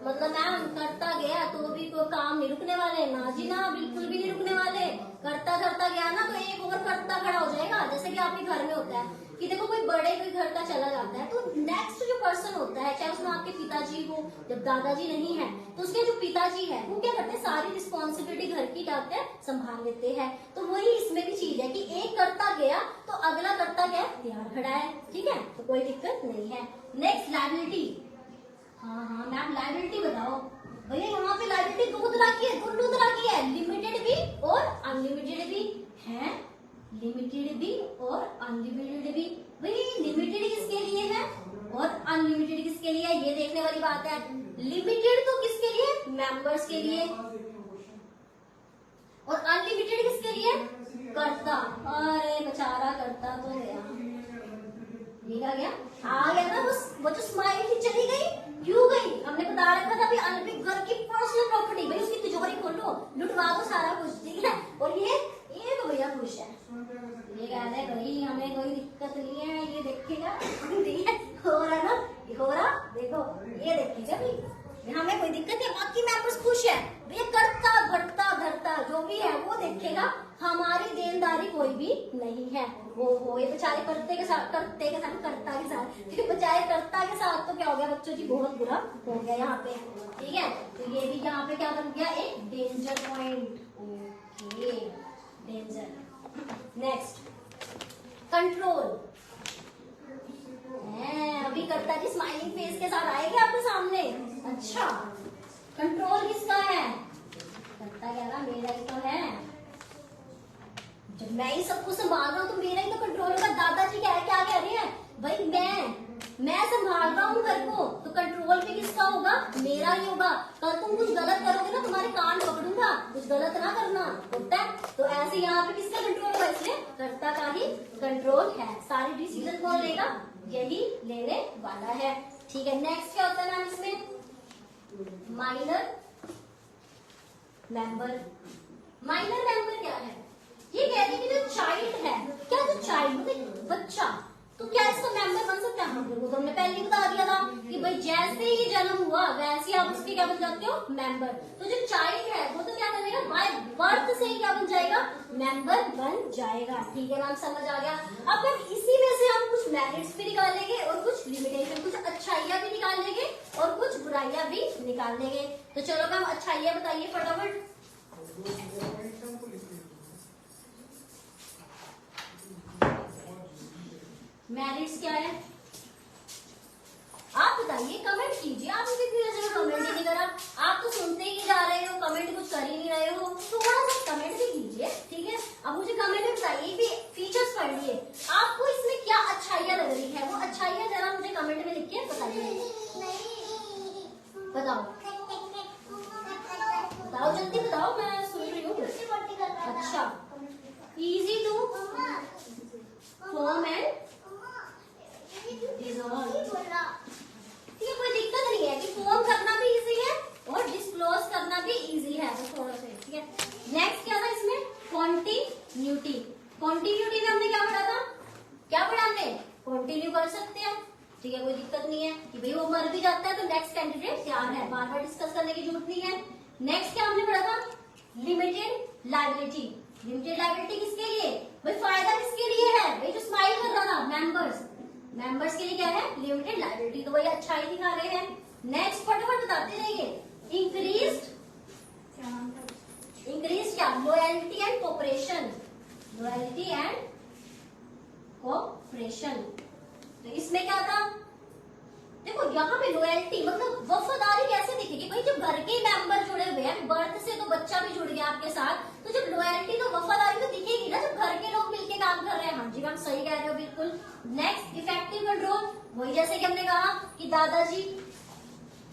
मतलब मैम करता गया तो भी कोई काम नहीं रुकने वाले, ना जी ना, बिल्कुल भी नहीं रुकने वाले। करता करता गया ना तो एक और कर्ता खड़ा हो जाएगा, जैसे कि आपके घर में होता है कि देखो कोई बड़े कोई घर का चला जाता है तो नेक्स्ट जो पर्सन होता है, चाहे उसमें आपके पिताजी हो, जब दादाजी नहीं है तो उसके जो पिताजी है वो क्या करते हैं, सारी रिस्पॉन्सिबिलिटी घर की क्या होते हैं, संभाल लेते हैं। तो वही इसमें भी चीज है कि एक करता गया तो अगला करता क्या तैयार खड़ा है। ठीक है, तो कोई दिक्कत नहीं है। नेक्स्ट लायबिलिटी, हाँ मैम लायबिलिटी बताओ भैया। यहाँ पे लायबिलिटी दो तरह की है, दोनों तरह की है, लिमिटेड भी और अनलिमिटेड भी है, लिमिटेड भी और अनलिमिटेड भी। भाई लिमिटेड किसके लिए है और अनलिमिटेड किसके लिए है, ये देखने वाली बात है। लिमिटेड तो किसके लिए, मेंबर्स के लिए, और अनलिमिटेड किसके लिए, कर्ता। अरे बेचारा कर्ता तो गया, ये आ गया ना, वो जो स्माइल थी चली गई, क्यों गई? हमने बता रखा था अनपिक घर की पर्सनल प्रॉपर्टी, भाई उसकी तिजोरी खोलो, लुटवा दो सारा कुछ, ठीक है। और ये तो भैया खुश है, ये कह रहे भाई हमें कोई दिक्कत नहीं है, ये देखेगा, ठीक है, हो रहा ना, ये हो रहा, देखो ये देखेगा भाई, हमें कोई दिक्कत नहीं, बाकी मेंबर्स खुश है भैया, करता घटता धरता जो भी है वो देखेगा, हमारी देनदारी कोई भी नहीं है। वो ये बेचारे करते के साथ करता के साथ, फिर बेचारे करता के साथ तो क्या हो गया बच्चों जी, बहुत बुरा हो गया यहाँ पे, ठीक है। तो ये भी यहाँ पे क्या बन गया, एक danger point, okay danger. Next control, अभी करता जी स्माइलिंग फेस के साथ आएगी आपके सामने। अच्छा कंट्रोल किसका है? करता क्या ना, मेरा ही तो है, जब मैं ही सब कुछ संभाल रहा हूँ तो मेरा ही तो कंट्रोल होगा। दादाजी क्या कह रही है भाई, मैं संभाल रहा हूँ घर को, तो कंट्रोल भी किसका होगा? मेरा ही होगा। कल तुम कुछ गलत करोगे ना, तुम्हारे कान पकड़ूंगा, कुछ गलत ना करना, होता है। तो ऐसे यहाँ पे किसका कंट्रोल होगा? इसलिए कर्ता का ही कंट्रोल है। सारी डिसीजन कौन लेगा? यही लेने वाला है, ठीक है। नेक्स्ट क्या होता है मैम इसमें? Minor member. माइनर मेंबर क्या है? ये कह रही है कि जो चाइल्ड है, क्या जो चाइल्ड मतलब बच्चा, तो क्या इसका मेंबर बन सकता है? हम लोगों को हमने पहले बता दिया था कि भाई जैसे ही जन्म हुआ वैसे ही आप उसके क्या बन जाते हो? मेंबर। तो जो चाइल्ड है वो तो क्या करेगा? बाय बर्थ से ही क्या बन जाएगा? मेंबर बन जाएगा, ठीक है मैम, समझ आ गया। अब मैम इसी में से हम कुछ मेरिट्स भी निकालेंगे और कुछ लिमिटेशन, कुछ अच्छाइयां भी निकालेंगे और कुछ बुराइयां भी निकाल लेंगे। तो चलो मैम अच्छाइयां बताइए फटाफट। मेरिट्स क्या है आप बताइए, कमेंट कीजिए। आप मुझे कमेंट ही नहीं करा, आप तो सुनते ही जा रहे हो, कमेंट कुछ कर ही नहीं रहे हो, थोड़ा सा कमेंट भी कीजिए, ठीक है। अब मुझे कमेंट में बताइए भी, फीचर्स पढ़िए, आपको इसमें क्या अच्छाइयां लग रही है, वो अच्छाइयां जरा मुझे कमेंट में लिख के बताइए। बताओ बताओ जल्दी बताओ, मैं सुन रही हूँ। अच्छा इजी टू फॉर्म एंड ठीक है, कोई दिक्कत नहीं है कि फॉर्म करना भी इजी है और डिस्क्लोज करना भी इजी है, तो थोड़ा सा, ठीक है। नेक्स्ट क्या था इसमें? कॉन्टिन्यूटी। कॉन्टिन्यूटी में हमने क्या पढ़ा था? क्या पढ़ा हमने? कंटिन्यू कर सकते हैं, ठीक है, कोई दिक्कत नहीं है कि भाई वो मर भी जाता है तो नेक्स्ट कैंडिडेट तैयार है, बार बार डिस्कस करने की जरूरत नहीं है। नेक्स्ट क्या हमने पढ़ा था? Limited liability. लिमिटेड लायबिलिटी किसके लिए? भाई फायदा किसके लिए है? भाई जो स्माइल कर रहा था, मेंबर्स के लिए क्या है? लिमिटेड लायबिलिटी, तो वही अच्छाई दिखा रहे हैं। नेक्स्ट फटाफट बताते जाइए। इंक्रीज क्या? Loyalty and cooperation. Loyalty and cooperation, तो इसमें क्या था? देखो यहाँ पे लॉयल्टी मतलब वफादारी कैसे दिखेगी? भाई जब घर के मेंबर जुड़े हुए हैं, बर्थ से तो बच्चा भी जुड़ गया आपके साथ, तो जब लॉयल्टी तो वफादारी तो दिखेगी ना, जब घर के लोग मिलके काम कर रहे हैं। हाँ जी मैम सही कह रहे हो बिल्कुल। नेक्स्ट इफेक्टिव कंट्रोल, वही जैसे कि हमने कहा कि दादाजी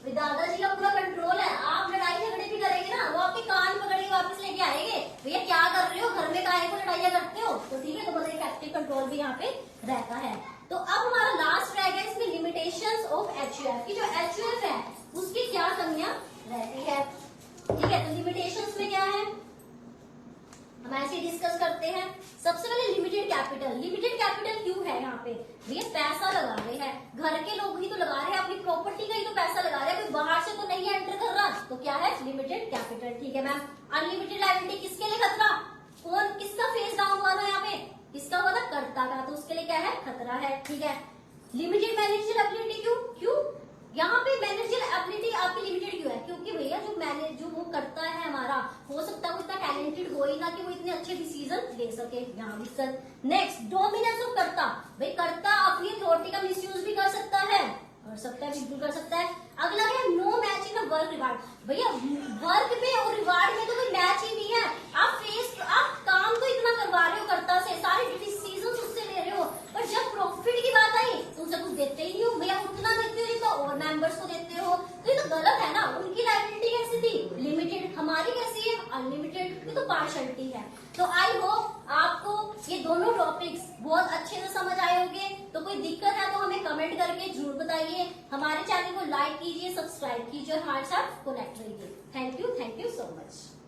का पूरा कंट्रोल है। आप लड़ाई झगड़े भी करेंगे ना, वो आपके कान पकड़ के वापस लेके आएंगे, भैया क्या कर रहे हो, घर में काहे को लड़ाइयां करते हो, तो ठीक है, तो मतलब इफेक्टिव कंट्रोल भी यहाँ पे रहता है। तो अब हमारा लास्ट रह गया इसमें लिमिटेशंस ऑफ HUF की। जो HUF है उसकी क्या कमियां रहती है, ठीक है। तो लिमिटेशंस में क्या है हम ऐसे डिस्कस करते हैं। सबसे पहले लिमिटेड कैपिटल। लिमिटेड कैपिटल क्यों है यहाँ पे? भैया पैसा लगा रहे हैं, घर के लोग ही तो लगा रहे हैं, अपनी प्रॉपर्टी का ही तो पैसा लगा रहे हैं, कोई बाहर से तो नहीं एंटर कर रहा, तो क्या है? लिमिटेड कैपिटल, ठीक है मैम। अनलिमिटेड लायबिलिटी किसके लिए खतरा? कौन किसका फेस डाउन हुआ था यहाँ पे? किसका हुआ था? कर्ता का, तो उसके लिए क्या है? खतरा है, ठीक है। लिमिटेड मैनेजर एबिलिटी क्यों? यहाँ पे मैनेजर एबिलिटी आपकी लिमिटेड क्यों है? क्योंकि भैया जो वो करता है हमारा, हो सकता है वो इतना टैलेंटेड हो ही ना कि वो इतने अच्छे डिसीजन ले सके, यहाँ दिक्कत। नेक्स्ट डोमिनेंस ऑफ कर्ता। भाई कर्ता अपनी अथॉरिटी का मिसयूज भी कर सकता है, बिल्कुल कर सकता है। अगला है no match in work reward. भैया वर्क में और रिवार्ड में तो कोई मैच ही नहीं है। आप काम तो इतना करवा रहे हो कर्ता से, सारे डिसीजन उससे ले रहे हो, पर जब प्रॉफिट की बात आई तो उनसे कुछ देते ही नहीं हो। भैया उतना देते हो तो और मेंबर्स को देते हो, तो ये तो गलत है ना। उनकी लायबिलिटी कैसी थी? लिमिटेड, हमारी कैसी है? अनलिमिटेड, ये तो पार्शलिटी है। तो आई होप आपको ये दोनों टॉपिक्स बहुत अच्छे से समझ आए होंगे। तो कोई दिक्कत है तो हमें कमेंट करके जरूर बताइए। हमारे चैनल को लाइक कीजिए, सब्सक्राइब कीजिए और हमारे साथ कनेक्ट रहिए। Thank you so much.